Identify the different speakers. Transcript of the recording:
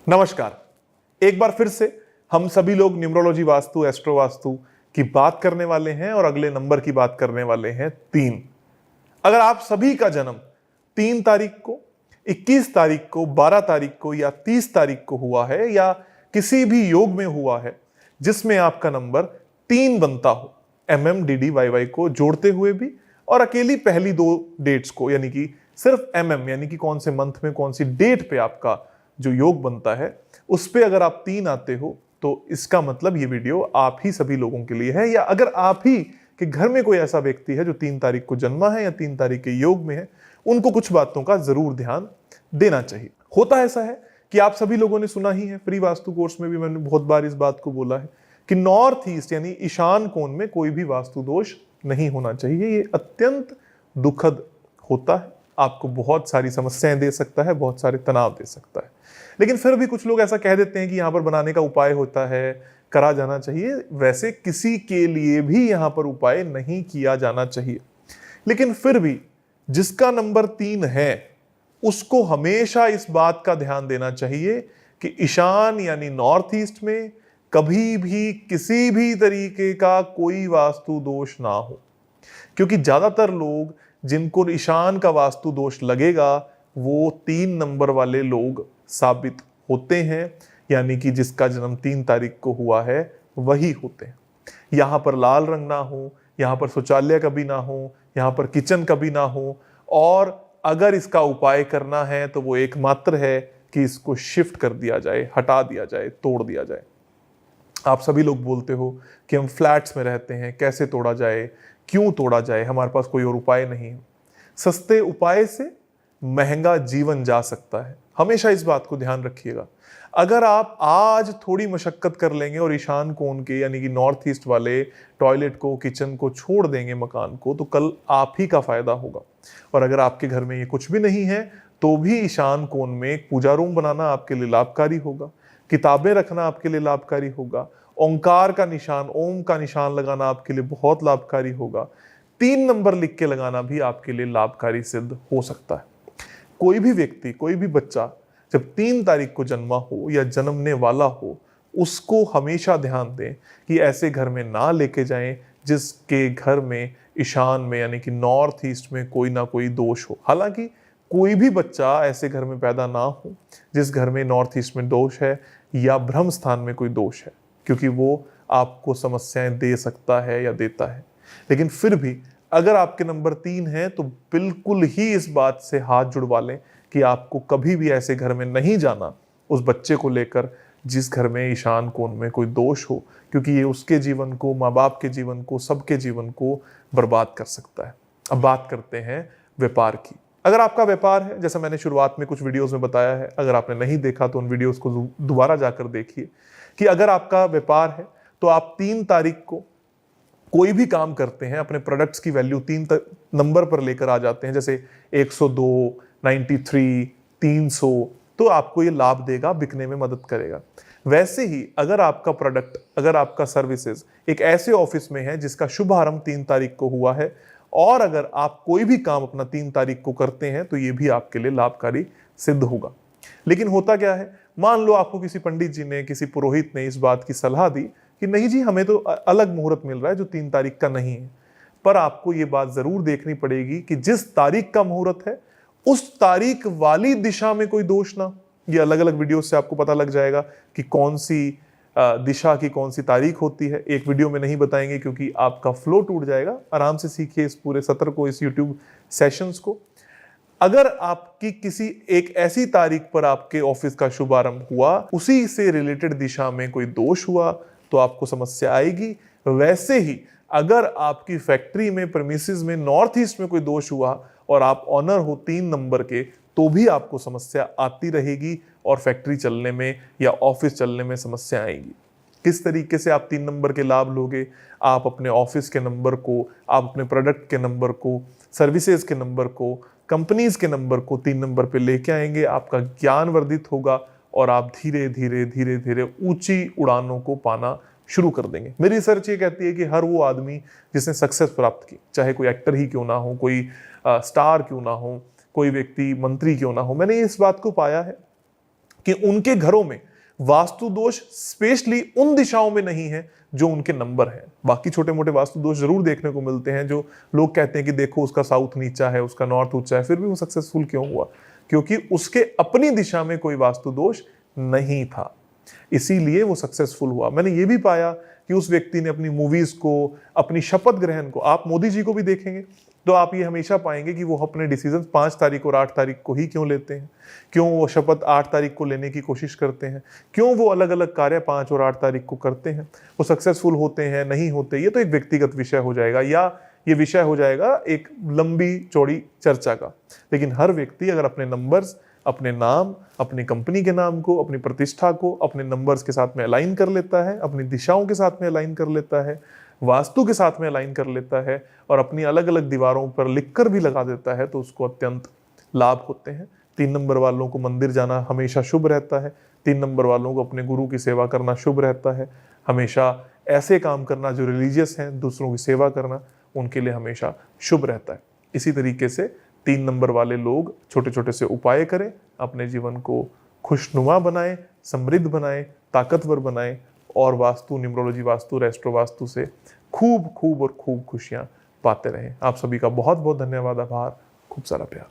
Speaker 1: नमस्कार। एक बार फिर से हम सभी लोग न्यूमरोलॉजी वास्तु, एस्ट्रो वास्तु की बात करने वाले हैं और अगले नंबर की बात करने वाले हैं 3। अगर आप सभी का जन्म 3 तारीख को, 21 तारीख को, 12 तारीख को या 30 तारीख को हुआ है या किसी भी योग में हुआ है जिसमें आपका नंबर 3 बनता हो, MMDDYY को जोड़ते हुए भी और अकेली पहली 2 डेट्स को, यानी कि सिर्फ MM यानी कि कौन से मंथ में कौन सी डेट पे आपका जो योग बनता है उस पे अगर आप 3 आते हो तो इसका मतलब ये वीडियो आप ही सभी लोगों के लिए है। या अगर आप ही के घर में कोई ऐसा व्यक्ति है जो 3 तारीख को जन्मा है या 3 तारीख के योग में है, उनको कुछ बातों का जरूर ध्यान देना चाहिए। होता ऐसा है कि आप सभी लोगों ने सुना ही है, फ्री वास्तु कोर्स में भी मैंने बहुत बार इस बात को बोला है कि नॉर्थ ईस्ट यानी ईशान कोण में कोई भी वास्तु दोष नहीं होना चाहिए। ये अत्यंत दुखद होता है, आपको बहुत सारी समस्याएं दे सकता है, बहुत सारे तनाव दे सकता है। लेकिन फिर भी कुछ लोग ऐसा कह देते हैं कि यहां पर बनाने का उपाय होता है, करा जाना चाहिए। वैसे किसी के लिए भी यहां पर उपाय नहीं किया जाना चाहिए, लेकिन फिर भी जिसका नंबर 3 है उसको हमेशा इस बात का ध्यान देना चाहिए कि ईशान यानी नॉर्थ ईस्ट में कभी भी किसी भी तरीके का कोई वास्तु दोष ना हो। क्योंकि ज्यादातर लोग जिनको ईशान का वास्तु दोष लगेगा वो 3 नंबर वाले लोग साबित होते हैं, यानी कि जिसका जन्म 3 तारीख को हुआ है वही होते हैं। यहां पर लाल रंग ना हो, यहां पर शौचालय कभी ना हो, यहां पर किचन कभी ना हो, और अगर इसका उपाय करना है तो वो एकमात्र है कि इसको शिफ्ट कर दिया जाए, हटा दिया जाए, तोड़ दिया जाए। आप सभी लोग बोलते हो कि हम फ्लैट्स में रहते हैं, कैसे तोड़ा जाए, क्यों तोड़ा जाए, हमारे पास कोई और उपाय नहीं है। सस्ते उपाय से महंगा जीवन जा सकता है, हमेशा इस बात को ध्यान रखिएगा। अगर आप आज थोड़ी मशक्कत कर लेंगे और ईशान कोण के यानी कि नॉर्थ ईस्ट वाले टॉयलेट को, किचन को छोड़ देंगे, मकान को, तो कल आप ही का फायदा होगा। और अगर आपके घर में ये कुछ भी नहीं है तो भी ईशान कोण में एक पूजा रूम बनाना आपके लिए लाभकारी होगा, किताबें रखना आपके लिए लाभकारी होगा, ओंकार का निशान, ओम का निशान लगाना आपके लिए बहुत लाभकारी होगा, 3 नंबर लिख के लगाना भी आपके लिए लाभकारी सिद्ध हो सकता है। कोई भी व्यक्ति, कोई भी बच्चा जब 3 तारीख को जन्मा हो या जन्मने वाला हो, उसको हमेशा ध्यान दें कि ऐसे घर में ना लेके जाएं जिसके घर में ईशान में यानी कि नॉर्थ ईस्ट में कोई ना कोई दोष हो। हालांकि कोई भी बच्चा ऐसे घर में पैदा ना हो जिस घर में नॉर्थ ईस्ट में दोष है या ब्रह्म स्थान में कोई दोष है, क्योंकि वो आपको समस्याएं दे सकता है या देता है। लेकिन फिर भी अगर आपके नंबर 3 है तो बिल्कुल ही इस बात से हाथ जुड़वा लें कि आपको कभी भी ऐसे घर में नहीं जाना उस बच्चे को लेकर जिस घर में ईशान कोण में कोई दोष हो, क्योंकि ये उसके जीवन को, माँ बाप के जीवन को, सबके जीवन को बर्बाद कर सकता है। अब बात करते हैं व्यापार की। अगर आपका व्यापार है, जैसा मैंने शुरुआत में कुछ वीडियोस में बताया है, अगर आपने नहीं देखा तो उन वीडियोस को दोबारा जाकर देखिए कि अगर आपका व्यापार है तो आप 3 तारीख को कोई भी काम करते हैं, अपने प्रोडक्ट्स की वैल्यू 3 नंबर पर लेकर आ जाते हैं, जैसे 102, 93, 300, तो आपको ये लाभ देगा, बिकने में मदद करेगा। वैसे ही अगर आपका प्रोडक्ट, अगर आपका सर्विसेज एक ऐसे ऑफिस में है जिसका शुभारंभ 3 तारीख को हुआ है और अगर आप कोई भी काम अपना 3 तारीख को करते हैं तो ये भी आपके लिए लाभकारी सिद्ध होगा। लेकिन होता क्या है, मान लो आपको किसी पंडित जी ने, किसी पुरोहित ने इस बात की सलाह दी कि नहीं जी, हमें तो अलग मुहूर्त मिल रहा है जो 3 तारीख का नहीं है। पर आपको ये बात जरूर देखनी पड़ेगी कि जिस तारीख का मुहूर्त है उस तारीख वाली दिशा में कोई दोष ना। ये अलग अलग वीडियो से आपको पता लग जाएगा कि कौन सी दिशा की कौन सी तारीख होती है। एक वीडियो में नहीं बताएंगे क्योंकि आपका फ्लो टूट जाएगा। आराम से सीखिए इस पूरे सत्र को, इस यूट्यूब सेशंस को। अगर आपकी किसी एक ऐसी तारीख पर आपके ऑफिस का शुभारंभ हुआ, उसी से रिलेटेड दिशा में कोई दोष हुआ तो आपको समस्या आएगी। वैसे ही अगर आपकी फैक्ट्री में, प्रेमिसेस में नॉर्थ ईस्ट में कोई दोष हुआ और आप ऑनर हो 3 नंबर के, तो भी आपको समस्या आती रहेगी और फैक्ट्री चलने में या ऑफिस चलने में समस्या आएगी। किस तरीके से आप 3 नंबर के लाभ लोगे? आप अपने ऑफिस के नंबर को, आप अपने प्रोडक्ट के नंबर को, सर्विसेज के नंबर को, कंपनीज के नंबर को 3 नंबर पे लेके आएंगे। आपका ज्ञान वर्धित होगा और आप धीरे धीरे धीरे धीरे ऊंची उड़ानों को पाना शुरू कर देंगे। मेरी रिसर्च ये कहती है कि हर वो आदमी जिसने सक्सेस प्राप्त की, चाहे कोई एक्टर ही क्यों ना हो, कोई स्टार क्यों ना हो, कोई व्यक्ति मंत्री क्यों ना हो, मैंने इस बात को पाया है कि उनके घरों में वास्तु दोष स्पेशली उन दिशाओं में नहीं है जो उनके नंबर हैं। बाकी छोटे मोटे वास्तु दोष जरूर देखने को मिलते हैं, जो लोग कहते हैं कि देखो उसका साउथ नीचा है, उसका नॉर्थ ऊंचा है, फिर भी वो सक्सेसफुल क्यों हुआ? क्योंकि उसके अपनी दिशा में कोई वास्तु दोष नहीं था, इसीलिए वो सक्सेसफुल हुआ। मैंने ये भी पाया कि उस व्यक्ति ने अपनी मूवीज को, अपनी शपथ ग्रहण को, आप मोदी जी को भी देखेंगे तो आप ये हमेशा पाएंगे कि वो अपने डिसीजन 5 तारीख और 8 तारीख को ही क्यों लेते हैं, क्यों वो शपथ 8 तारीख को लेने की कोशिश करते हैं, क्यों वो अलग अलग कार्य 5 और 8 तारीख को करते हैं। वो सक्सेसफुल होते हैं, नहीं होते, ये तो एक व्यक्तिगत विषय हो जाएगा, या ये विषय हो जाएगा एक लंबी चौड़ी चर्चा का। लेकिन हर व्यक्ति अगर अपने नंबर्स, अपने नाम, अपनी कंपनी के नाम को, अपनी प्रतिष्ठा को अपने नंबर्स के साथ में अलाइन कर लेता है, अपनी दिशाओं के साथ में अलाइन कर लेता है, वास्तु के साथ में अलाइन कर लेता है और अपनी अलग अलग दीवारों पर लिखकर भी लगा देता है, तो उसको अत्यंत लाभ होते हैं। 3 नंबर वालों को मंदिर जाना हमेशा शुभ रहता है। 3 नंबर वालों को अपने गुरु की सेवा करना शुभ रहता है। हमेशा ऐसे काम करना जो रिलीजियस हैं, दूसरों की सेवा करना, उनके लिए हमेशा शुभ रहता है। इसी तरीके से 3 नंबर वाले लोग छोटे छोटे से उपाय करें, अपने जीवन को खुशनुमा बनाएं, समृद्ध बनाएं, ताकतवर बनाएं और वास्तु, न्यूमरोलॉजी वास्तु, एस्ट्रो वास्तु से खूब खूब और खूब खुशियां पाते रहें। आप सभी का बहुत बहुत धन्यवाद, आभार, खूब सारा प्यार।